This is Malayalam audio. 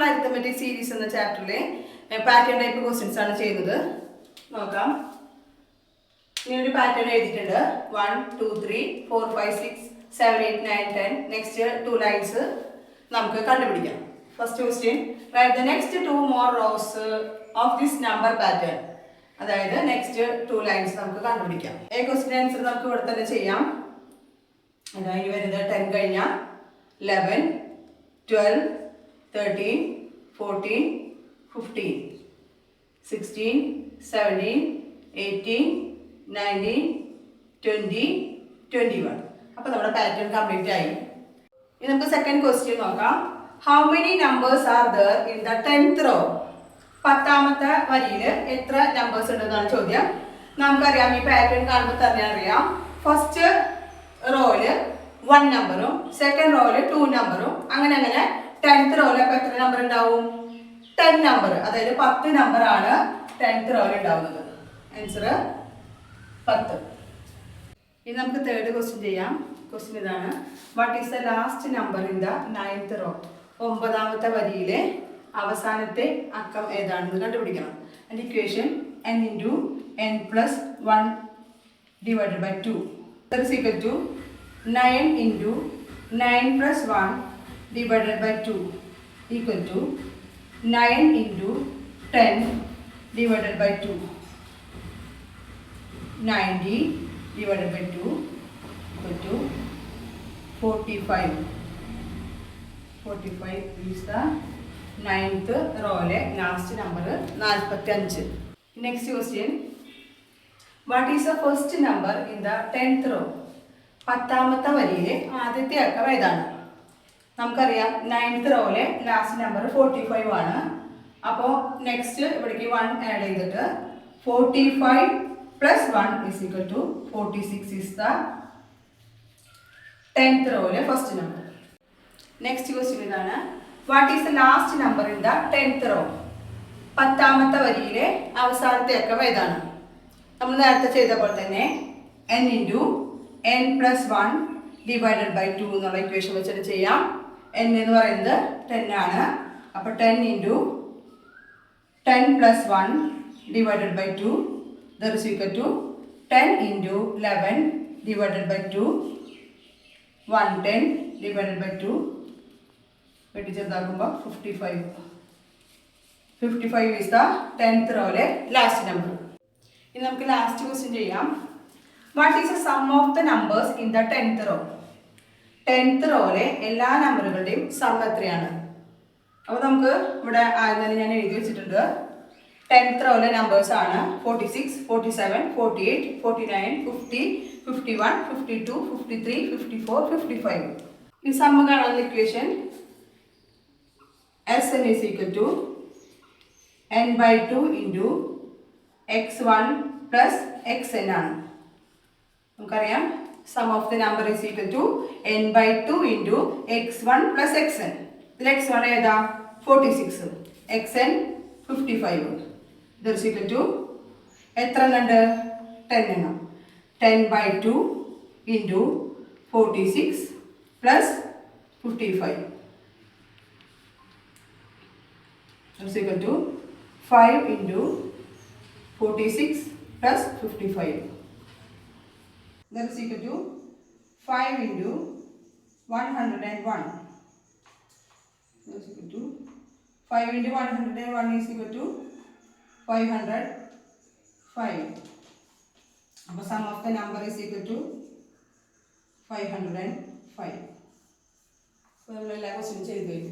നമ്മൾ അരിത്തമെറ്റിക് സീരീസ് എന്ന ചാപ്റ്ററിലെ പാറ്റേൺ ടൈപ്പ് ക്വസ്റ്റ്യൻസ് ആണ് ചെയ്യുന്നത്. നോക്കാം. ഇങ്ങനൊരു പാറ്റേൺ എഴുതിയിട്ടുണ്ട്. 1 2 3 4 5 6 7 8 9 10. നെക്സ്റ്റ് 2 ലൈൻസ് നമുക്ക് കണ്ടുപിടിക്കാം. First question, write the next 2 more rose of this number pattern. അതായത് നെക്സ്റ്റ് 2 ലൈൻസ് നമുക്ക് കണ്ടുപിടിക്കാം. ക്വസ്റ്റ്യൻ ആൻസർ നമുക്ക് ഇവിടെ തന്നെ ചെയ്യാം. അതായത് വരുന്നത് 10 കഴിഞ്ഞാൽ 11 12 13 14 15 16 17 18 19 20 21. അപ്പോൾ നമ്മുടെ പാറ്റേൺ കംപ്ലീറ്റ് ആയി. ഇനി നമുക്ക് സെക്കൻഡ് ക്വസ്റ്റ്യൻ നോക്കാം. How many numbers are there in the 10th row? 10ാമത്തെ വരിയിൽ എത്ര നമ്പേഴ്സ് ഉണ്ടെന്നാണ് ചോദ്യം. നമുക്കറിയാം, ഈ പാറ്റേൺ കാണുമ്പോൾ തന്നെ അറിയാം. ഫസ്റ്റ് റോയില് 1 നമ്പറും സെക്കൻഡ് റോയില് 2 നമ്പറും അങ്ങനെ 10th റോയിലൊക്കെ എത്ര നമ്പർ ഉണ്ടാവും? 10 നമ്പർ. അതായത് 10 നമ്പർ ആണ് 10th റോയിൽ ഉണ്ടാവുന്നത്. ആൻസർ 10. ഇനി നമുക്ക് തേർഡ് ക്വസ്റ്റ്യൻ ചെയ്യാം. ക്വസ്റ്റ്യൻ ഇതാണ്. What is the last number in the 9th row? 9ാമത്തെ വരിയിലെ അവസാനത്തെ അക്കം ഏതാണെന്ന് കണ്ടുപിടിക്കണം. And equation n into n plus 1 divided by 2 that is equal to 9 into 9 plus 1 divided by 2 equal to 9 into 10 divided by 2. 90 divided by 2 equal to 45. 45 is the 9th റോയിലെ last number 45. Next question, what is the first number in the 10th row? 10ാമത്തെ വരിയിലെ ആദ്യത്തെ അക്കം ഏതാണ്? നമുക്കറിയാം 9th റോയിലെ ലാസ്റ്റ് നമ്പർ 45 ആണ്. അപ്പോൾ നെക്സ്റ്റ് ഇവിടേക്ക് 1 ആഡ് ചെയ്തിട്ട് 45 plus 1 is equal to 46 is the 10th റോയിലെ ഫസ്റ്റ് നമ്പർ. നെക്സ്റ്റ് ക്വസ്റ്റ്യൻ ഇതാണ്. What is the last number in the 10th row? 10ാമത്തെ വരിയിലെ അവസാനത്തെ അക്കം ഏതാണ്? നമ്മൾ നേരത്തെ ചെയ്ത പോലെ തന്നെ n into n plus 1 divided by 2 എന്നുള്ള ഇക്വേഷൻ വെച്ചിട്ട് ചെയ്യാം. n എന്ന് പറയുന്നത് 10 ആണ്. അപ്പോൾ 10 into 10 plus 1 divided by 2 that is equal to 10 into 11 divided by 2 110 divided by 2 വെട്ടിച്ചെറുതാക്കുമ്പോൾ 55 is the 10th റോയിലെ ലാസ്റ്റ് നമ്പർ. ഇനി നമുക്ക് ലാസ്റ്റ് ക്വസ്റ്റ്യൻ ചെയ്യാം. What is the sum of the numbers in the 10th row? 10th റോയിലെ എല്ലാ നമ്പറുകളുടെയും സം എത്രയാണ്? അപ്പോൾ നമുക്ക് ഇവിടെ ആദ്യം തന്നെ ഞാൻ എഴുതി വെച്ചിട്ടുണ്ട്. 10th റോയിലെ നമ്പേഴ്സ് ആണ് 46 47 48 49 50 51 52 53 54 55. ഈ സം കാണാനുള്ള equation Sn is equal to n by 2 into x1 plus xn ആണ്. നമുക്കറിയാം sum of the number is equal to n by 2 into x1 plus xn. ഇതിൽ x1 ഏതാ? 46, xn 55. that is equal to എത്ര എണ്ണുണ്ട്? 10 എണ്ണം. 10 by 2 into 46 plus 55 that is equal to 5 into 46 plus 55 that is equal to 5 into 101 that is equal to 5 into 101 is equal to 505. അപ്പോൾ sum of the number is equal to 505. അപ്പോൾ നമ്മൾ എല്ലാ ക്വസ്റ്റ്യൻ ചെയ്തു.